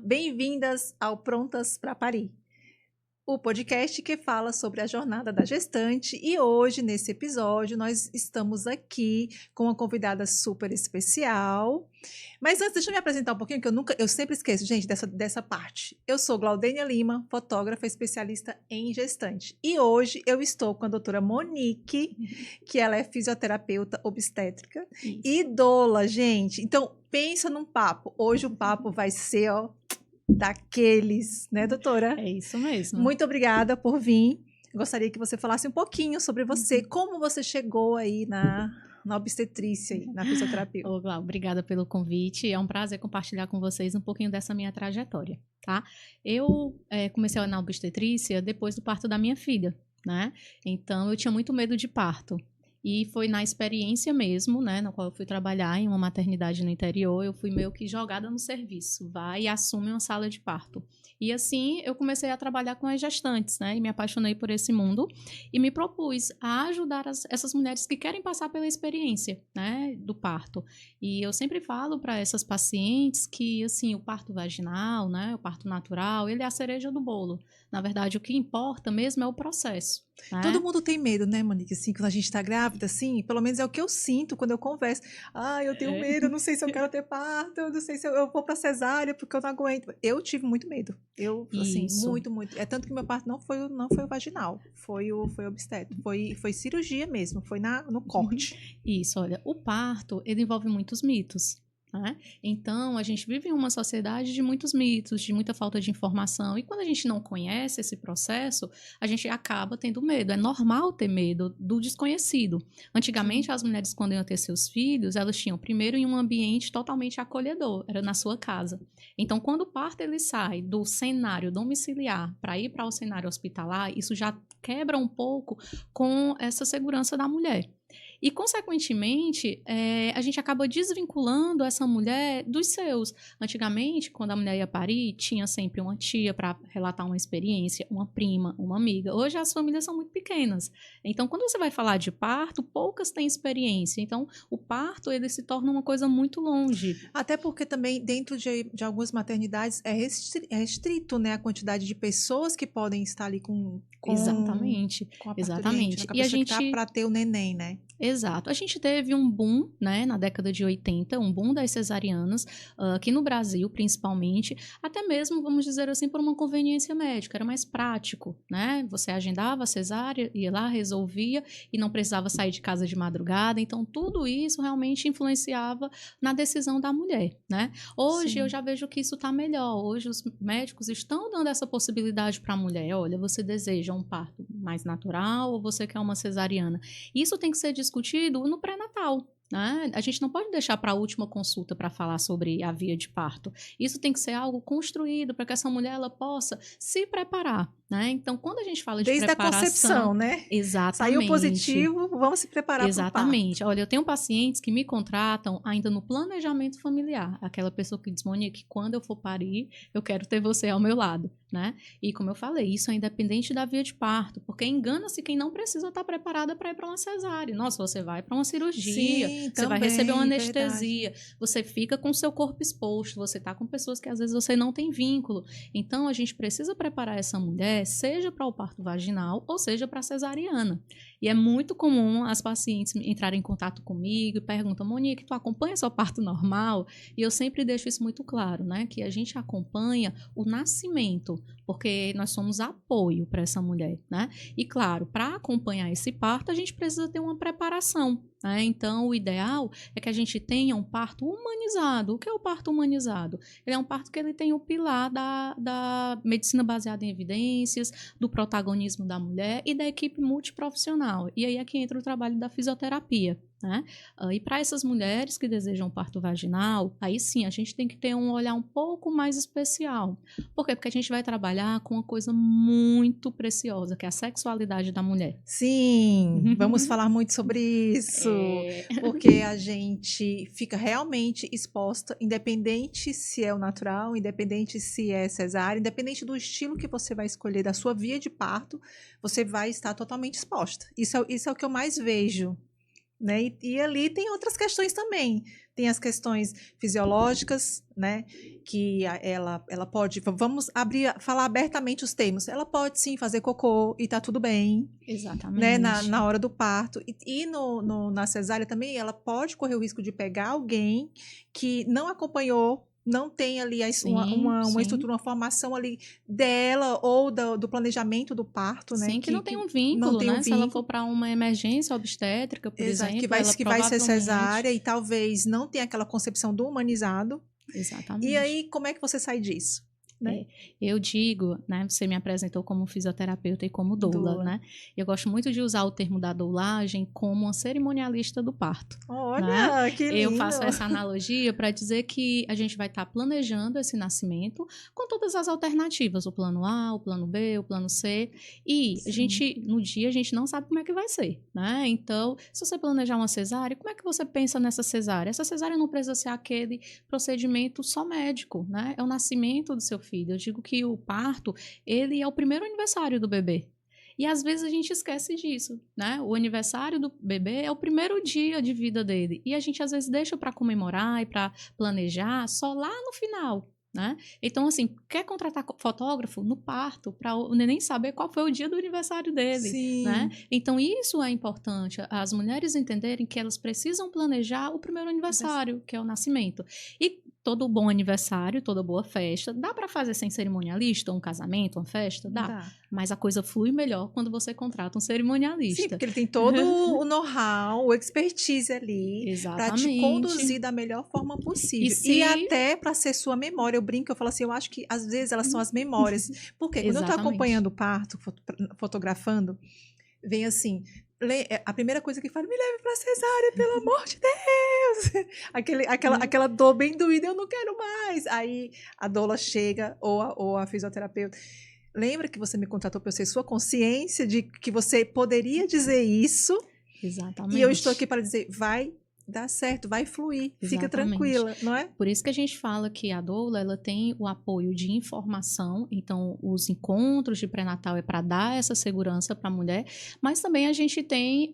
bem-vindas ao Prontas para Parir, o podcast que fala sobre a jornada da gestante. E hoje, nesse episódio, nós estamos aqui com uma convidada super especial. Mas antes, deixa eu me apresentar um pouquinho, que eu sempre esqueço, gente, dessa parte. Eu sou Glaudênia Lima, fotógrafa especialista em gestante. E hoje eu estou com a doutora Monique, que ela é fisioterapeuta obstétrica e doula, gente. Então, pensa num papo. Hoje o papo vai ser, daqueles, né, doutora? É isso mesmo. Muito obrigada por vir. Eu gostaria que você falasse um pouquinho sobre você, como você chegou aí na obstetrícia, na fisioterapia. Ô, Glau, obrigada pelo convite. É um prazer compartilhar com vocês um pouquinho dessa minha trajetória, tá? Eu comecei na obstetrícia depois do parto da minha filha, né? Então, eu tinha muito medo de parto. E foi na experiência mesmo, né, na qual eu fui trabalhar em uma maternidade no interior, eu fui meio que jogada no serviço, vai e assume uma sala de parto. E assim, eu comecei a trabalhar com as gestantes, né, e me apaixonei por esse mundo e me propus a ajudar essas mulheres que querem passar pela experiência, né, do parto. E eu sempre falo para essas pacientes que, assim, o parto vaginal, né, o parto natural, ele é a cereja do bolo. Na verdade, o que importa mesmo é o processo. Todo mundo tem medo, né, Monique? Assim, quando a gente tá grávida, assim, pelo menos é o que eu sinto quando eu converso. Eu tenho medo, eu não sei se eu quero ter parto, eu não sei se eu vou pra cesárea, porque eu não aguento. Eu tive muito medo. Eu, assim, muito. É tanto que meu parto não foi o vaginal, foi o obstétrico. Foi cirurgia mesmo, foi no corte. Isso, olha, o parto, ele envolve muitos mitos. Né? Então, a gente vive em uma sociedade de muitos mitos, de muita falta de informação. E quando a gente não conhece esse processo, a gente acaba tendo medo. É normal ter medo do desconhecido. Antigamente, as mulheres, quando iam ter seus filhos, elas tinham primeiro em um ambiente totalmente acolhedor, era na sua casa. Então, quando o parto ele sai do cenário domiciliar para ir para o cenário hospitalar, isso já quebra um pouco com essa segurança da mulher. E, consequentemente, a gente acaba desvinculando essa mulher dos seus. Antigamente, quando a mulher ia parir, tinha sempre uma tia para relatar uma experiência, uma prima, uma amiga. Hoje as famílias são muito pequenas. Então, quando você vai falar de parto, poucas têm experiência. Então, o parto, ele se torna uma coisa muito longe. Até porque também, dentro de algumas maternidades, é restrito, né, a quantidade de pessoas que podem estar ali com Exatamente. Com a Exatamente. E a gente tá para ter o neném, né? Exato. A gente teve um boom, né, na década de 80, um boom das cesarianas, aqui no Brasil, principalmente, até mesmo, vamos dizer assim, por uma conveniência médica, era mais prático, né? Você agendava a cesárea, ia lá, resolvia e não precisava sair de casa de madrugada. Então, tudo isso realmente influenciava na decisão da mulher, né? Hoje, Sim. eu já vejo que isso está melhor. Hoje, os médicos estão dando essa possibilidade para a mulher. Olha, você deseja um parto mais natural ou você quer uma cesariana? Isso tem que ser discutido no pré-natal. Né? A gente não pode deixar para a última consulta para falar sobre a via de parto. Isso tem que ser algo construído para que essa mulher ela possa se preparar. Né? Então, quando a gente fala de preparação... Desde a concepção, né? Exatamente. Saiu positivo, vamos se preparar para o parto. Exatamente. Olha, eu tenho pacientes que me contratam ainda no planejamento familiar. Aquela pessoa que diz, Monique, quando eu for parir, eu quero ter você ao meu lado. Né? E como eu falei, isso é independente da via de parto, porque engana-se quem não precisa estar preparada para ir para uma cesárea. Nossa, você vai para uma cirurgia, sim, você também, vai receber uma anestesia, verdade. Você fica com o seu corpo exposto, você está com pessoas que às vezes você não tem vínculo. Então, a gente precisa preparar essa mulher, seja para o parto vaginal ou seja para a cesariana. E é muito comum as pacientes entrarem em contato comigo e perguntam, Monique, tu acompanha seu parto normal? E eu sempre deixo isso muito claro, né? Que a gente acompanha o nascimento, porque nós somos apoio para essa mulher, né? E claro, para acompanhar esse parto, a gente precisa ter uma preparação. Né? Então, o ideal é que a gente tenha um parto humanizado. O que é o parto humanizado? Ele é um parto que ele tem o pilar da medicina baseada em evidências, do protagonismo da mulher e da equipe multiprofissional. E aí é que entra o trabalho da fisioterapia. Né? E para essas mulheres que desejam parto vaginal, aí sim, a gente tem que ter um olhar um pouco mais especial. Por quê? Porque a gente vai trabalhar com uma coisa muito preciosa, que é a sexualidade da mulher. Sim, vamos falar muito sobre isso, porque a gente fica realmente exposta, independente se é o natural, independente se é cesárea, independente do estilo que você vai escolher, da sua via de parto, você vai estar totalmente exposta. Isso é o que eu mais vejo né? E ali tem outras questões também. Tem as questões fisiológicas, né? Que ela pode, vamos falar abertamente os termos. Ela pode sim fazer cocô e tá tudo bem, Exatamente. né? Na hora do parto. E na cesárea também, ela pode correr o risco de pegar alguém que não acompanhou, não tem ali uma estrutura, uma formação ali dela ou do planejamento do parto, né? Sim, que não tem um não vínculo, tem né? um Se ela vínculo. for para uma emergência obstétrica, por Exato, exemplo, que vai ser provavelmente... cesárea e talvez não tenha aquela concepção do humanizado. Exatamente. E aí, como é que você sai disso? Né? Eu digo, né? Você me apresentou como fisioterapeuta e como doula, né? Eu gosto muito de usar o termo da doulagem como uma cerimonialista do parto. Olha, né? que lindo! Eu faço essa analogia para dizer que a gente vai estar planejando esse nascimento com todas as alternativas, o plano A, o plano B, o plano C, e a gente, no dia, a gente não sabe como é que vai ser, né? Então, se você planejar uma cesárea, como é que você pensa nessa cesárea? Essa cesárea não precisa ser aquele procedimento só médico, né? É o nascimento do seu filho. Eu digo que o parto, ele é o primeiro aniversário do bebê. E às vezes a gente esquece disso, né? O aniversário do bebê é o primeiro dia de vida dele. E a gente às vezes deixa para comemorar e para planejar só lá no final, né? Então, assim, quer contratar fotógrafo no parto para o neném saber qual foi o dia do aniversário dele, Sim. né? Então, isso é importante, as mulheres entenderem que elas precisam planejar o primeiro aniversário, que é o nascimento. E todo bom aniversário, toda boa festa, dá para fazer sem cerimonialista, um casamento, uma festa? Dá. Mas a coisa flui melhor quando você contrata um cerimonialista. Sim, porque ele tem todo o know-how, o expertise ali para te conduzir da melhor forma possível. E até para ser sua memória. Eu brinco, eu falo assim, eu acho que às vezes elas são as memórias. Porque quando eu estou acompanhando o parto, fotografando, vem assim... A primeira coisa que fala, me leve pra cesárea, pelo amor de Deus. Aquela dor bem doída, eu não quero mais. Aí a doula chega, ou a fisioterapeuta. Lembra que você me contratou para eu ser sua consciência de que você poderia dizer isso? Exatamente. E eu estou aqui para dizer, vai dar certo, vai fluir, fica tranquila, não é? Por isso que a gente fala que a doula, ela tem o apoio de informação, então os encontros de pré-natal é para dar essa segurança para a mulher, mas também a gente tem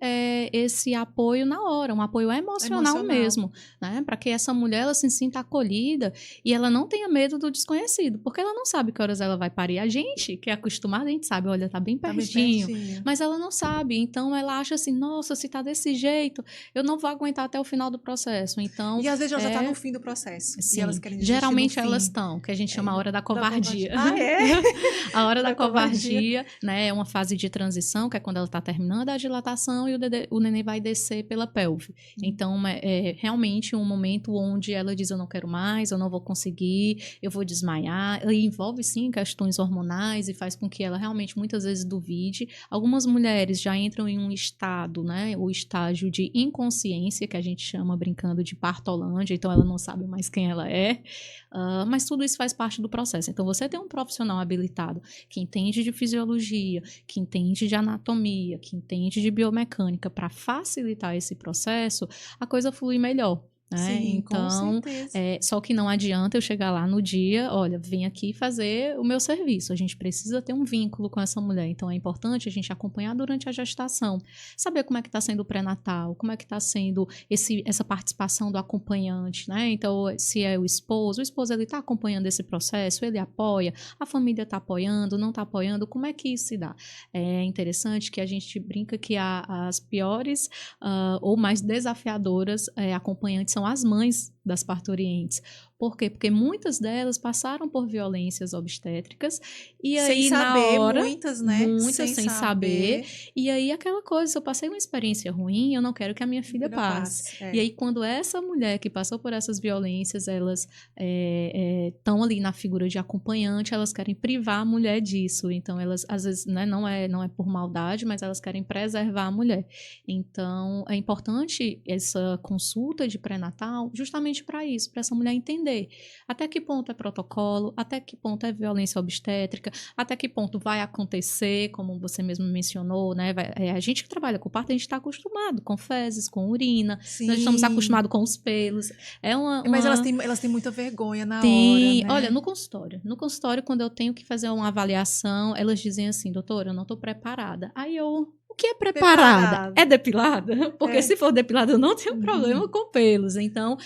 esse apoio na hora, um apoio emocional mesmo, né? Para que essa mulher ela se sinta acolhida e ela não tenha medo do desconhecido, porque ela não sabe que horas ela vai parir. A gente, que é acostumada, a gente sabe, olha, tá bem pertinho, mas ela não sabe, então ela acha assim, nossa, se tá desse jeito, eu não vou aguentar até o final do processo. Então, e às vezes ela já está no fim do processo. Sim, e elas querem geralmente elas estão, que a gente chama a hora da covardia. Ah, é? A hora da covardia, né? É uma fase de transição, que é quando ela está terminando a dilatação e o neném vai descer pela pelve. Então, é realmente um momento onde ela diz, eu não quero mais, eu não vou conseguir, eu vou desmaiar. E envolve, sim, questões hormonais e faz com que ela realmente, muitas vezes, duvide. Algumas mulheres já entram em um estado, né? O estágio de inconsciência, que a gente chama, brincando, de partolândia, então ela não sabe mais quem ela é, mas tudo isso faz parte do processo. Então, você tem um profissional habilitado que entende de fisiologia, que entende de anatomia, que entende de biomecânica para facilitar esse processo, a coisa flui melhor. Sim, então, só que não adianta eu chegar lá no dia, olha, vem aqui fazer o meu serviço. A gente precisa ter um vínculo com essa mulher. Então, é importante a gente acompanhar durante a gestação, saber como é que está sendo o pré-natal, como é que está sendo essa participação do acompanhante, né? Então, se é o esposo ele está acompanhando esse processo, ele apoia, a família está apoiando, não está apoiando, como é que isso se dá? É interessante que a gente brinca que as piores ou mais desafiadoras acompanhantes são as mães das parturientes. Por quê? Porque muitas delas passaram por violências obstétricas e aí na hora... Muitas, né? Muitas sem saber. E aí aquela coisa, se eu passei uma experiência ruim, eu não quero que a minha filha passe. E aí quando essa mulher que passou por essas violências, elas estão ali na figura de acompanhante, elas querem privar a mulher disso. Então elas, às vezes, né, não é por maldade, mas elas querem preservar a mulher. Então é importante essa consulta de pré-natal justamente para isso, para essa mulher entender até que ponto é protocolo, até que ponto é violência obstétrica, até que ponto vai acontecer, como você mesmo mencionou, né? A gente que trabalha com parto, a gente está acostumado com fezes, com urina, Sim. Nós estamos acostumados com os pelos. Mas elas têm muita vergonha na hora, né? Olha, no consultório, quando eu tenho que fazer uma avaliação, elas dizem assim, doutora, eu não estou preparada. Aí eu... O que é preparada? Preparada. É depilada? Porque É. se for depilada, eu não tenho problema com pelos. Então,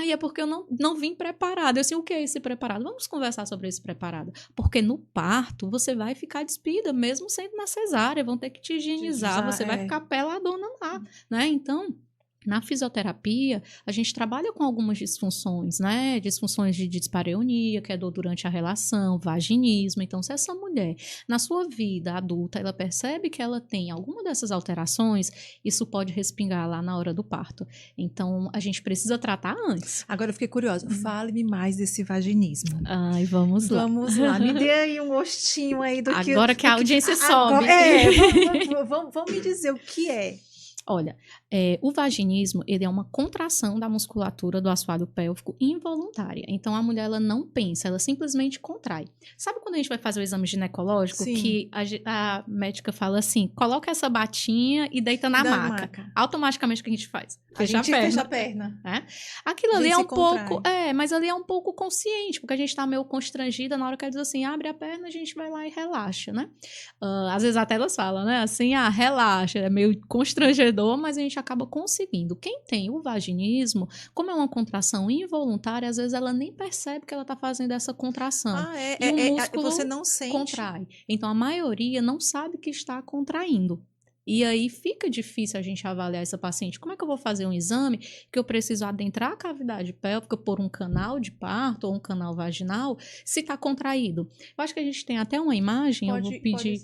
é porque eu não vim preparada. Eu assim, o que é esse preparado? Vamos conversar sobre esse preparado. Porque no parto, você vai ficar despida, mesmo sendo na cesárea. Vão ter que te higienizar, você vai ficar peladona lá, né? Então, na fisioterapia, a gente trabalha com algumas disfunções, né? Disfunções de dispareunia, que é dor durante a relação, vaginismo. Então, se essa mulher, na sua vida adulta, ela percebe que ela tem alguma dessas alterações, isso pode respingar lá na hora do parto. Então, a gente precisa tratar antes. Agora eu fiquei curiosa. Fale-me mais desse vaginismo. Ai, vamos lá. Vamos lá. Me dê aí um gostinho aí do que... Agora que a audiência sobe. Vamos me dizer o que é. Olha, o vaginismo, ele é uma contração da musculatura do assoalho pélvico involuntária. Então, a mulher, ela não pensa, ela simplesmente contrai. Sabe quando a gente vai fazer o exame ginecológico? Sim. Que a médica fala assim, coloca essa batinha e deita na maca. Automaticamente, o que a gente faz? Fecha a perna. Né? Aquilo ali é um pouco... mas ali é um pouco consciente, porque a gente tá meio constrangida na hora que ela diz assim, abre a perna, a gente vai lá e relaxa, né? Às vezes até elas falam, né? Assim, relaxa, é meio constrangedor, mas a gente acaba conseguindo. Quem tem o vaginismo, como é uma contração involuntária, às vezes ela nem percebe que ela está fazendo essa contração. E o músculo você não sente. Contrai. Então, a maioria não sabe que está contraindo. E aí fica difícil a gente avaliar essa paciente. Como é que eu vou fazer um exame que eu preciso adentrar a cavidade pélvica por um canal de parto ou um canal vaginal se está contraído? Eu acho que a gente tem até uma imagem, eu vou pedir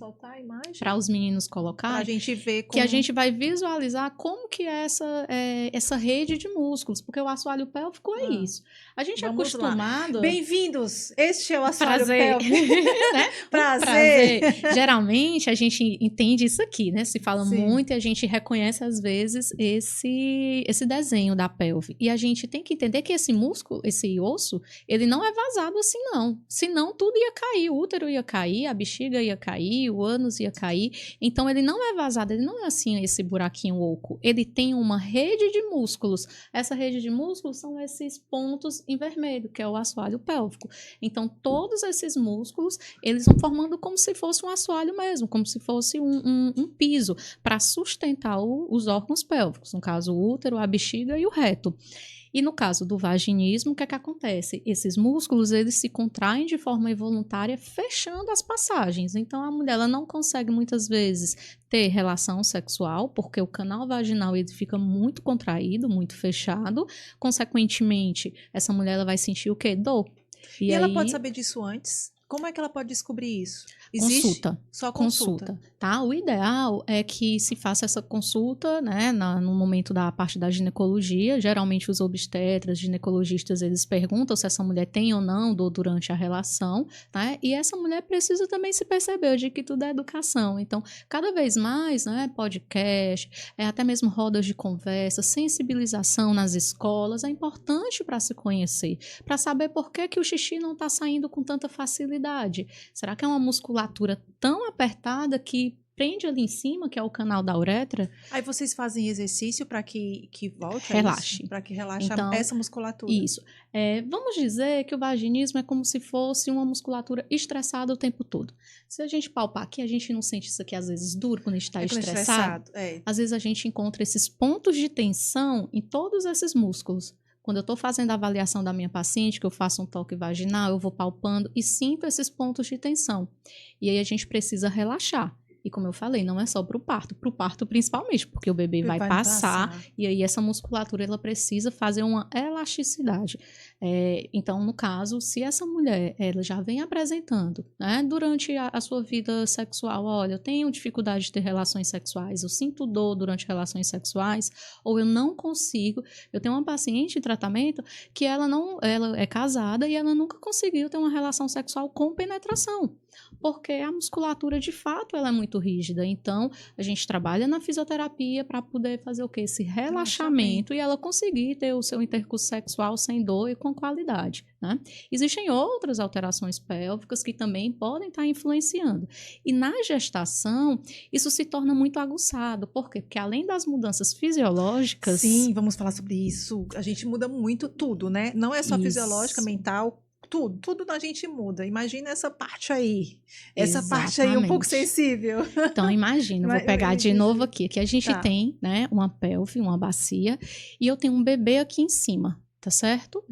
para os meninos colocar, para a gente ver que a gente vai visualizar como que é essa rede de músculos, porque o assoalho pélvico é isso. A gente é acostumado... Bem-vindos! Este é o assoalho pélvico. Né? Prazer! Geralmente, a gente entende isso aqui, né? Se fala Sim. muito e a gente reconhece, às vezes, esse desenho da pelve. E a gente tem que entender que esse músculo, esse osso, ele não é vazado assim, não. Senão, tudo ia cair. O útero ia cair, a bexiga ia cair, o ânus ia cair. Então, ele não é vazado, ele não é assim, esse buraquinho oco. Ele tem uma rede de músculos. Essa rede de músculos são esses pontos em vermelho, que é o assoalho pélvico. Então, todos esses músculos, eles vão formando como se fosse um assoalho mesmo, como se fosse um piso para sustentar os órgãos pélvicos, no caso o útero, a bexiga e o reto. E no caso do vaginismo, o que é que acontece? Esses músculos, eles se contraem de forma involuntária, fechando as passagens. Então, a mulher ela não consegue, muitas vezes, ter relação sexual, porque o canal vaginal ele fica muito contraído, muito fechado. Consequentemente, essa mulher ela vai sentir o quê? Dor. E ela pode saber disso antes? Como é que ela pode descobrir isso? Existe? Consulta. Só consulta. Tá? O ideal é que se faça essa consulta, né, no momento da parte da ginecologia. Geralmente os obstetras, ginecologistas, eles perguntam se essa mulher tem ou não dor durante a relação, né? E essa mulher precisa também se perceber de que tudo é educação. Então, cada vez mais, né, podcast, até mesmo rodas de conversa, sensibilização nas escolas, é importante para se conhecer, para saber por que o xixi não está saindo com tanta facilidade. Será que é uma musculatura tão apertada que prende ali em cima, que é o canal da uretra? Aí vocês fazem exercício para que volte? Relaxe. Para que relaxe então, essa musculatura. Isso. Vamos dizer que o vaginismo é como se fosse uma musculatura estressada o tempo todo. Se a gente palpar aqui, a gente não sente isso aqui às vezes duro quando a gente está estressado. Às vezes a gente encontra esses pontos de tensão em todos esses músculos. Quando eu estou fazendo a avaliação da minha paciente, que eu faço um toque vaginal, eu vou palpando e sinto esses pontos de tensão. E aí a gente precisa relaxar. E como eu falei, não é só para o parto principalmente, porque o bebê vai passar e aí essa musculatura ela precisa fazer uma elasticidade. Então, no caso, se essa mulher ela já vem apresentando, né, durante a sua vida sexual, olha, eu tenho dificuldade de ter relações sexuais, eu sinto dor durante relações sexuais, ou eu não consigo. Eu tenho uma paciente em tratamento que ela é casada e ela nunca conseguiu ter uma relação sexual com penetração. Porque a musculatura, de fato, ela é muito rígida. Então, a gente trabalha na fisioterapia para poder fazer o quê? Esse relaxamento e ela conseguir ter o seu intercurso sexual sem dor e com qualidade, né? Existem outras alterações pélvicas que também podem estar influenciando. E na gestação, isso se torna muito aguçado. Por quê? Porque além das mudanças fisiológicas... Sim, vamos falar sobre isso. A gente muda muito tudo, né? Não é só fisiológica, mental, tudo na gente muda. Imagina essa parte aí. Essa parte aí um pouco Exatamente. sensível. Então, imagina, vou pegar de novo aqui, que a gente Tá. tem, né, uma pelve, uma bacia, e eu tenho um bebê aqui em cima, tá certo?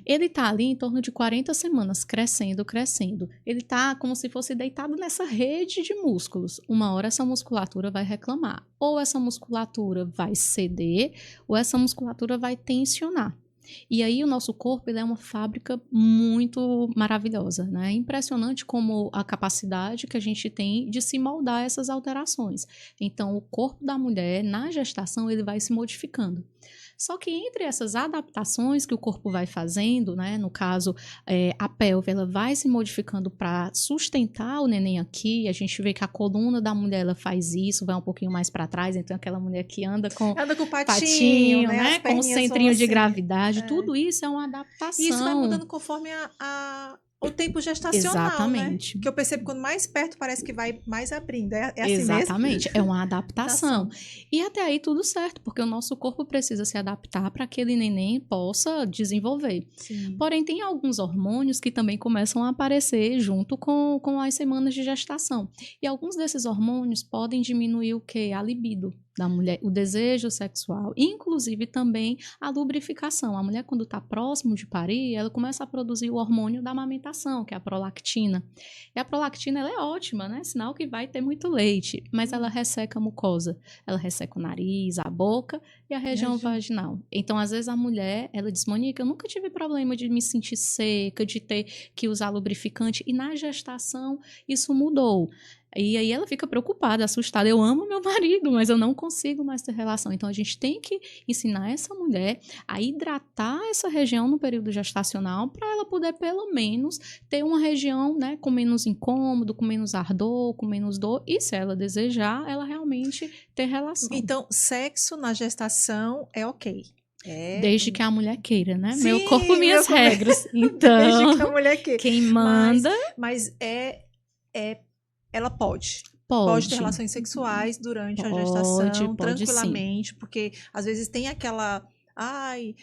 Ele tá ali em torno de 40 semanas, crescendo, crescendo. Ele tá como se fosse deitado nessa rede de músculos. Uma hora essa musculatura vai reclamar. Ou essa musculatura vai ceder, ou essa musculatura vai tensionar. E aí o nosso corpo, ele é uma fábrica muito maravilhosa, né? É impressionante como a capacidade que a gente tem de se moldar a essas alterações. Então, o corpo da mulher, na gestação, ele vai se modificando. Só que entre essas adaptações que o corpo vai fazendo, né, no caso, a pelve, ela vai se modificando para sustentar o neném aqui. A gente vê que a coluna da mulher, ela faz isso, vai um pouquinho mais para trás. Então, aquela mulher que anda com o patinho, patinho, né, com o centrinho de assim. gravidade. Tudo isso é uma adaptação. E isso vai mudando conforme o tempo gestacional, Exatamente. né? Que eu percebo quando mais perto parece que vai mais abrindo. É assim Exatamente. mesmo? É uma adaptação. E até aí tudo certo, porque o nosso corpo precisa se adaptar para que aquele neném possa desenvolver. Sim. Porém, tem alguns hormônios que também começam a aparecer junto com as semanas de gestação. E alguns desses hormônios podem diminuir o quê? A libido da mulher, o desejo sexual, inclusive também a lubrificação. A mulher, quando está próximo de parir, ela começa a produzir o hormônio da amamentação, que é a prolactina. E a prolactina, ela é ótima, né? Sinal que vai ter muito leite, mas ela resseca a mucosa. Ela resseca o nariz, a boca e a região vaginal. Então, às vezes, a mulher, ela diz, Monique, eu nunca tive problema de me sentir seca, de ter que usar lubrificante, e na gestação isso mudou. E aí ela fica preocupada, assustada. Eu amo meu marido, mas eu não consigo mais ter relação. Então, a gente tem que ensinar essa mulher a hidratar essa região no período gestacional para ela poder, pelo menos, ter uma região, né, com menos incômodo, com menos ardor, com menos dor. E se ela desejar, ela realmente ter relação. Então, sexo na gestação é ok. Desde que a mulher queira, né? Sim, meu corpo, minhas regras. Então, desde que a mulher queira. Quem manda... Mas ela pode ter relações sexuais durante a gestação, tranquilamente, sim. Porque às vezes tem aquela... vai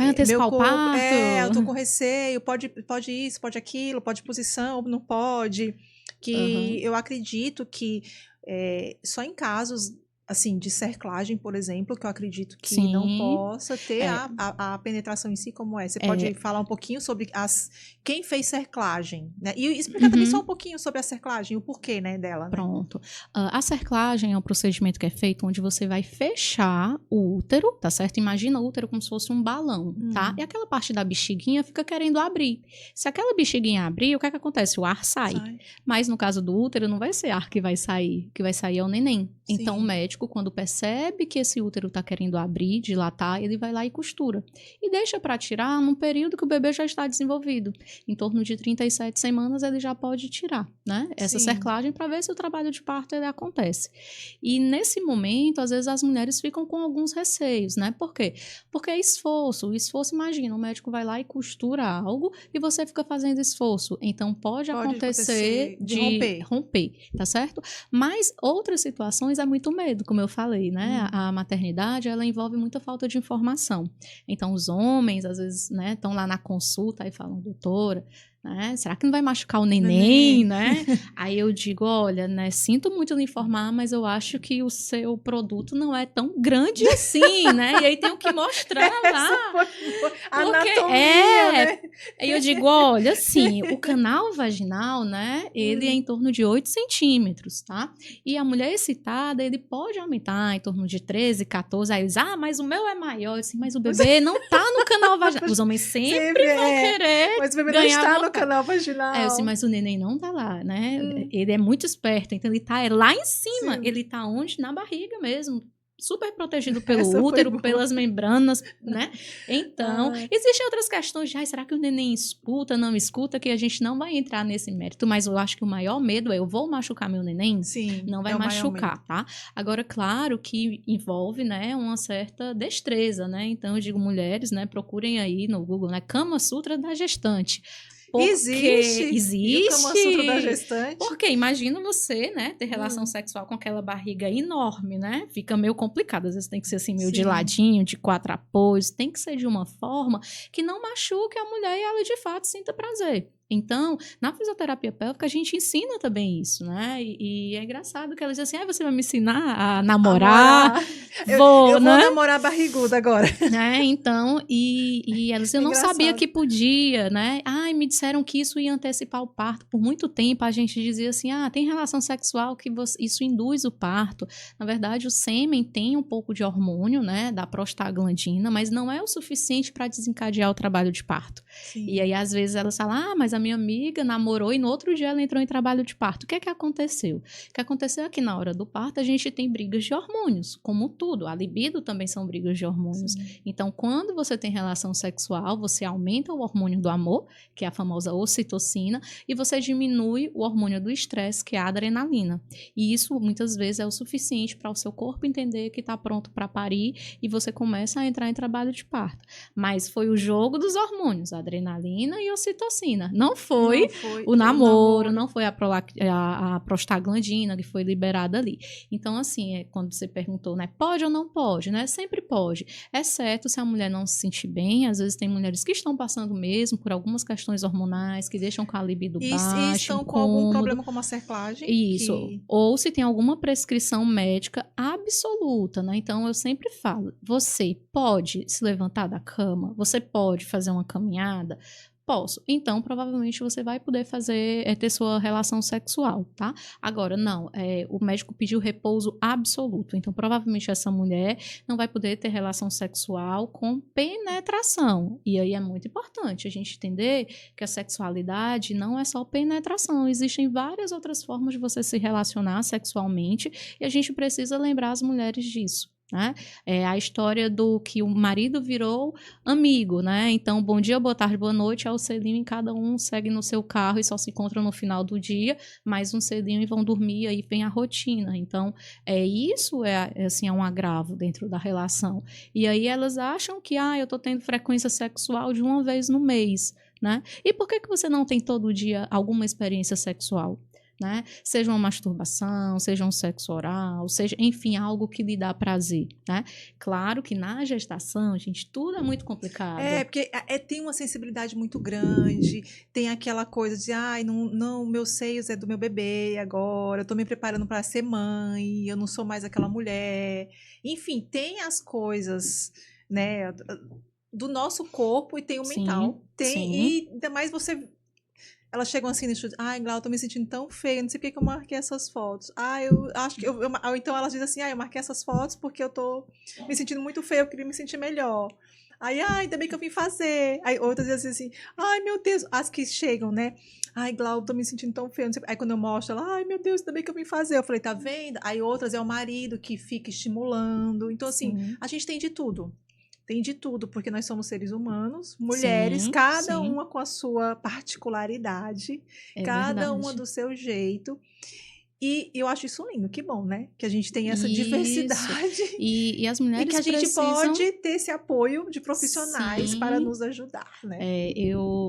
antecipar o parto. Eu tô com receio, pode isso, pode aquilo, pode posição, não pode. Que eu acredito que só em casos... assim, de cerclagem, por exemplo, que eu acredito que sim, não possa ter a penetração em si como é. Você pode falar um pouquinho sobre quem fez cerclagem, né? E explicar também só um pouquinho sobre a cerclagem, o porquê, né, dela. Né? Pronto. A cerclagem é um procedimento que é feito onde você vai fechar o útero, tá certo? Imagina o útero como se fosse um balão, tá? E aquela parte da bexiguinha fica querendo abrir. Se aquela bexiguinha abrir, o que é que acontece? O ar sai. Mas no caso do útero, não vai ser ar que vai sair. O que vai sair é o neném. Sim. Então, o médico, quando percebe que esse útero está querendo abrir, dilatar, ele vai lá e costura. E deixa para tirar num período que o bebê já está desenvolvido. Em torno de 37 semanas, ele já pode tirar, né? Essa cerclagem para ver se o trabalho de parto ele acontece. E nesse momento, às vezes, as mulheres ficam com alguns receios, né? Por quê? Porque é esforço. O esforço, imagina, o médico vai lá e costura algo e você fica fazendo esforço. Então, pode acontecer de romper, tá certo? Mas outras situações é muito medo, como eu falei, né? A maternidade, ela envolve muita falta de informação. Então, os homens, às vezes, né, estão lá na consulta e falam, doutora, né, será que não vai machucar o neném, né? Aí eu digo, olha, né, sinto muito lhe informar, mas eu acho que o seu produto não é tão grande assim, né? E aí tenho que mostrar lá. Anatomia, né? Aí eu digo, olha, assim, o canal vaginal, né, ele é em torno de 8 centímetros, tá? E a mulher excitada, ele pode aumentar em torno de 13, 14, aí eles, mas o meu é maior, assim, mas o bebê não tá no canal vaginal. Os homens sempre vão querer mas o bebê não está no canal vaginal. Assim, mas o neném não tá lá, né? Ele é muito esperto, então ele tá lá em cima. Sim. Ele tá onde? Na barriga mesmo. Super protegido pelo útero, pelas membranas, né? Então, existem outras questões de, será que o neném escuta, não escuta, que a gente não vai entrar nesse mérito, mas eu acho que o maior medo é, eu vou machucar meu neném? Sim, não vai machucar, tá? Agora, claro que envolve, né, uma certa destreza, né? Então, eu digo, mulheres, né, procurem aí no Google, né, Kama Sutra da gestante. Existe. E o Kama Sutra da Existe. gestante? Porque imagina você, né, ter relação sexual com aquela barriga enorme, né? Fica meio complicado. Às vezes tem que ser assim, meio de Sim. ladinho, de 4 apoios. Tem que ser de uma forma que não machuque a mulher e ela de fato sinta prazer. Então, na fisioterapia pélvica, a gente ensina também isso, né? E é engraçado que ela diz assim, você vai me ensinar a namorar? Eu Vou, vou né? namorar barriguda agora. Né? Então, e ela disse, eu não sabia Engraçado. que podia, né? Ai, me disseram que isso ia antecipar o parto. Por muito tempo a gente dizia assim, tem relação sexual que isso induz o parto. Na verdade, o sêmen tem um pouco de hormônio, né? Da prostaglandina, mas não é o suficiente para desencadear o trabalho de parto. Sim. E aí, às vezes, elas falam, mas a minha amiga namorou e no outro dia ela entrou em trabalho de parto. O que é que aconteceu? O que aconteceu é que na hora do parto a gente tem brigas de hormônios, como tudo. A libido também são brigas de hormônios. Sim. Então, quando você tem relação sexual, você aumenta o hormônio do amor, que é a famosa ocitocina, e você diminui o hormônio do estresse, que é a adrenalina. E isso, muitas vezes, é o suficiente para o seu corpo entender que está pronto para parir e você começa a entrar em trabalho de parto. Mas foi o jogo dos hormônios, adrenalina e ocitocina. Não foi o namoro, não foi a prostaglandina que foi liberada ali. Então, assim, quando você perguntou, né, pode ou não pode, né? Sempre pode. Exceto se a mulher não se sentir bem, às vezes tem mulheres que estão passando mesmo por algumas questões hormonais, que deixam com a libido baixa, E estão com algum problema como a cerclagem. Isso. Ou se tem alguma prescrição médica absoluta, né? Então, eu sempre falo, você pode se levantar da cama? Você pode fazer uma caminhada? Posso. Então, provavelmente você vai poder ter sua relação sexual, tá? Agora, não, o médico pediu repouso absoluto. Então, provavelmente essa mulher não vai poder ter relação sexual com penetração. E aí é muito importante a gente entender que a sexualidade não é só penetração. Existem várias outras formas de você se relacionar sexualmente e a gente precisa lembrar as mulheres disso. Né? É a história do que o marido virou amigo, né? Então, bom dia, boa tarde, boa noite, é o selinho em cada um segue no seu carro e só se encontram no final do dia, mais um selinho e vão dormir, aí vem a rotina. Então, isso assim, é um agravo dentro da relação. E aí elas acham que, eu tô tendo frequência sexual de uma vez no mês, né? E por que você não tem todo dia alguma experiência sexual? Né? Seja uma masturbação, seja um sexo oral, seja, enfim, algo que lhe dá prazer, né? Claro que na gestação, gente, tudo é muito complicado. Porque tem uma sensibilidade muito grande, tem aquela coisa de, não, meus seios é do meu bebê agora, eu tô me preparando para ser mãe, eu não sou mais aquela mulher. Enfim, tem as coisas, né, do nosso corpo e tem o mental. Sim. E ainda mais você... Elas chegam assim no estúdio, Glau, eu tô me sentindo tão feia, não sei por que eu marquei essas fotos. Eu acho que... Ou então elas dizem assim, eu marquei essas fotos porque eu tô me sentindo muito feia, eu queria me sentir melhor. Aí, ainda bem que eu vim fazer. Aí outras dizem assim, meu Deus, as que chegam, né? Glau, eu tô me sentindo tão feia. Não sei... Aí quando eu mostro ela, meu Deus, ainda bem que eu vim fazer. Eu falei, tá vendo? Aí outras é o marido que fica estimulando. Então, assim, a gente tem de tudo. Tem de tudo, porque nós somos seres humanos, mulheres, cada uma com a sua particularidade, cada uma do seu jeito. E eu acho isso lindo, que bom, né? Que a gente tem essa diversidade. E as mulheres e que a gente pode ter esse apoio de profissionais para nos ajudar, né?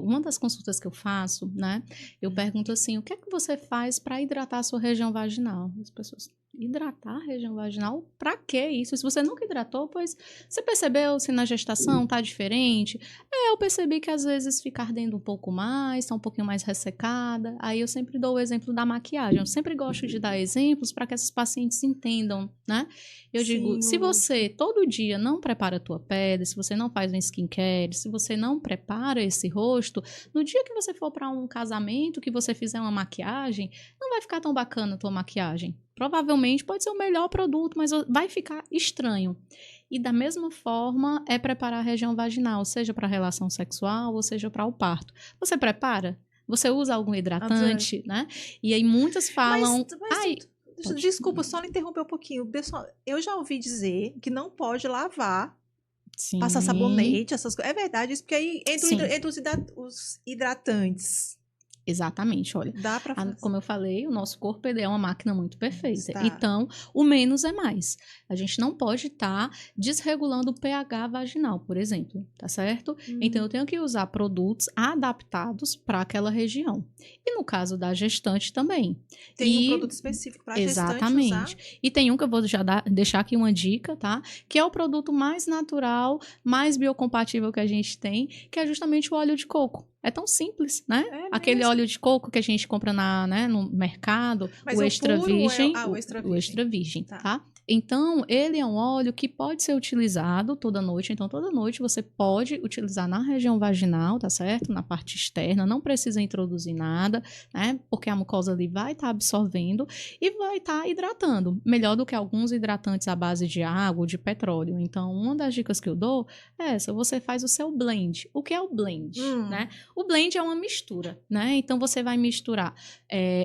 Uma das consultas que eu faço, né? Eu pergunto assim, o que é que você faz para hidratar a sua região vaginal? As pessoas, hidratar a região vaginal? Pra que isso? Se você nunca hidratou, pois você percebeu se na gestação tá diferente? Eu percebi que às vezes fica ardendo um pouco mais, tá um pouquinho mais ressecada. Aí eu sempre dou o exemplo da maquiagem. Eu sempre gosto de dar exemplos para que esses pacientes entendam, né? Eu digo, se você todo dia não prepara a tua pele, se você não faz um skincare, se você não prepara esse rosto, no dia que você for para um casamento, que você fizer uma maquiagem, não vai ficar tão bacana a tua maquiagem. Provavelmente pode ser o melhor produto, mas vai ficar estranho. E da mesma forma é preparar a região vaginal, seja para a relação sexual ou seja para o parto. Você prepara? Você usa algum hidratante, né? E aí muitas falam... Desculpa, só lhe interromper um pouquinho. Pessoal, eu já ouvi dizer que não pode lavar, passar sabonete, essas coisas. É verdade isso, porque aí entra os hidratantes. Exatamente, olha. Dá para fazer. Como eu falei, o nosso corpo ele é uma máquina muito perfeita. Tá. Então, o menos é mais. A gente não pode estar desregulando o pH vaginal, por exemplo, tá certo? Então, eu tenho que usar produtos adaptados para aquela região. E no caso da gestante também. Tem um produto específico para gestante exatamente. usar? E tem um que eu vou já deixar aqui uma dica, tá? Que é o produto mais natural, mais biocompatível que a gente tem, que é justamente o óleo de coco. É tão simples, né? Aquele óleo de coco que a gente compra no mercado, mas o extra virgem, o extra virgem, tá? Então, ele é um óleo que pode ser utilizado toda noite. Então, toda noite você pode utilizar na região vaginal, tá certo? Na parte externa, não precisa introduzir nada, né? Porque a mucosa ali vai estar absorvendo e vai estar hidratando. Melhor do que alguns hidratantes à base de água ou de petróleo. Então, uma das dicas que eu dou é essa: você faz o seu blend. O que é o blend, né? O blend é uma mistura, né? Então, você vai misturar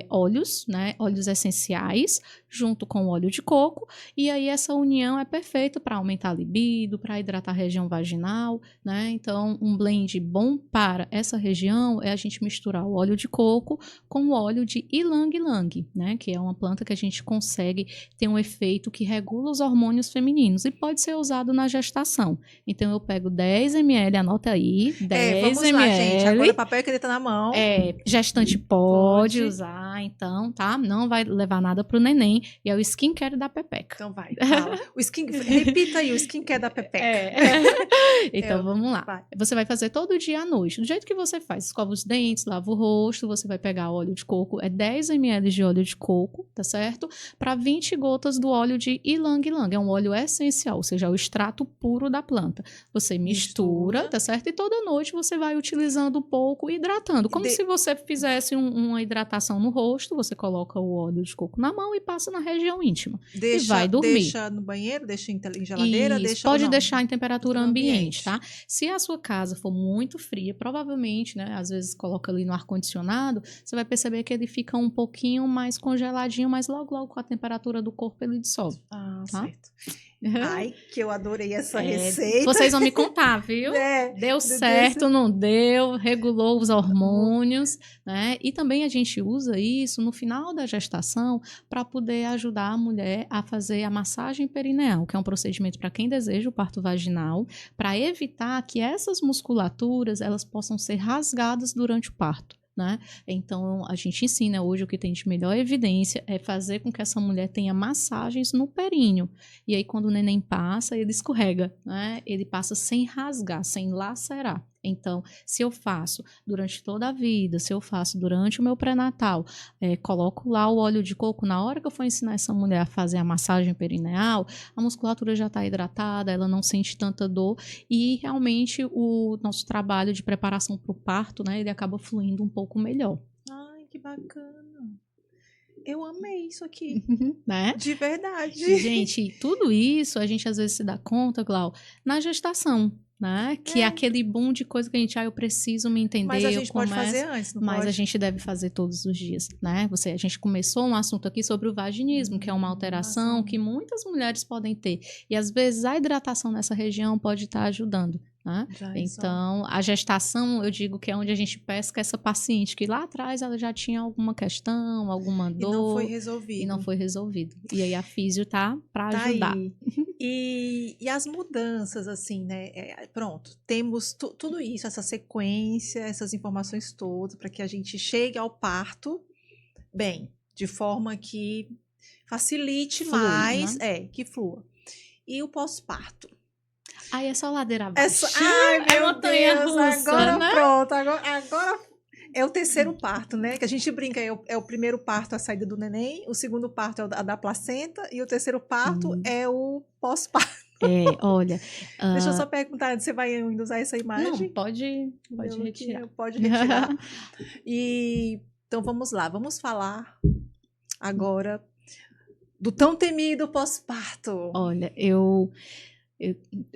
óleos, né? Óleos essenciais, junto com o óleo de coco. E aí, essa união é perfeita para aumentar a libido, para hidratar a região vaginal, né? Então, um blend bom para essa região é a gente misturar o óleo de coco com o óleo de ylang-ylang, né? Que é uma planta que a gente consegue ter um efeito que regula os hormônios femininos e pode ser usado na gestação. Então, eu pego 10 ml, anota aí, 10 vamos ml. Lá, gente. Agora papel e caneta na mão. Gestante pode usar, então, tá? Não vai levar nada pro neném. E é o skincare da Pepeca. Então vai, fala. Repita aí, o skincare da Pepeca. Então, vamos lá. Vai. Você vai fazer todo dia à noite. Do jeito que você faz. Escova os dentes, lava o rosto, você vai pegar óleo de coco. É 10 ml de óleo de coco, tá certo? Para 20 gotas do óleo de ylang-ylang. É um óleo essencial, ou seja, é o extrato puro da planta. Você mistura, tá certo? E toda noite você vai utilizando um pouco e hidratando. Como se você fizesse uma hidratação no rosto, você coloca o óleo de coco na mão e passa na região íntima. E vai dormir. Deixa no banheiro, deixa em geladeira, pode deixar em temperatura ambiente, tá? Se a sua casa for muito fria, provavelmente, né, às vezes coloca ali no ar-condicionado, você vai perceber que ele fica um pouquinho mais congeladinho, mas logo com a temperatura do corpo ele dissolve. Ah, tá? Certo. Ai, que eu adorei essa receita. Vocês vão me contar, viu? Deu certo, não deu, regulou os hormônios, né? E também a gente usa isso no final da gestação para poder ajudar a mulher a fazer a massagem perineal, que é um procedimento para quem deseja o parto vaginal, para evitar que essas musculaturas elas possam ser rasgadas durante o parto. Né? Então, a gente ensina hoje o que tem de melhor evidência é fazer com que essa mulher tenha massagens no períneo. E aí, quando o neném passa, ele escorrega, né? Ele passa sem rasgar, sem lacerar. Então, se eu faço durante toda a vida, se eu faço durante o meu pré-natal, coloco lá o óleo de coco, na hora que eu for ensinar essa mulher a fazer a massagem perineal, a musculatura já está hidratada, ela não sente tanta dor e realmente o nosso trabalho de preparação para o parto, né, ele acaba fluindo um pouco melhor. Ai, que bacana. Eu amei isso aqui, né? De verdade. Gente, tudo isso a gente às vezes se dá conta, Glau, na gestação. Né? Que é aquele boom de coisa que a gente, eu preciso me entender. Mas a gente pode fazer antes, não mas pode? A gente deve fazer todos os dias, né? A gente começou um assunto aqui sobre o vaginismo, que é uma alteração que muitas mulheres podem ter. E às vezes a hidratação nessa região pode estar ajudando. Né? Então, a gestação, eu digo que é onde a gente pesca essa paciente, que lá atrás ela já tinha alguma questão, alguma dor. E não foi resolvido. E não foi resolvido. E aí a físio tá para ajudar. Aí. E as mudanças, assim, né? Pronto, temos tudo isso, essa sequência, essas informações todas, para que a gente chegue ao parto bem, de forma que facilite mais, né? Que flua. E o pós-parto? Aí é só ladeira abaixo. Ai, meu Deus, russa, agora né? pronto, agora é o terceiro parto, né? Que a gente brinca, é o primeiro parto a saída do neném, o segundo parto é a da placenta e o terceiro parto é o pós-parto. Olha... Deixa eu só perguntar, você vai ainda usar essa imagem? Não, pode retirar. Pode retirar. Então vamos lá, vamos falar agora do tão temido pós-parto. Olha, eu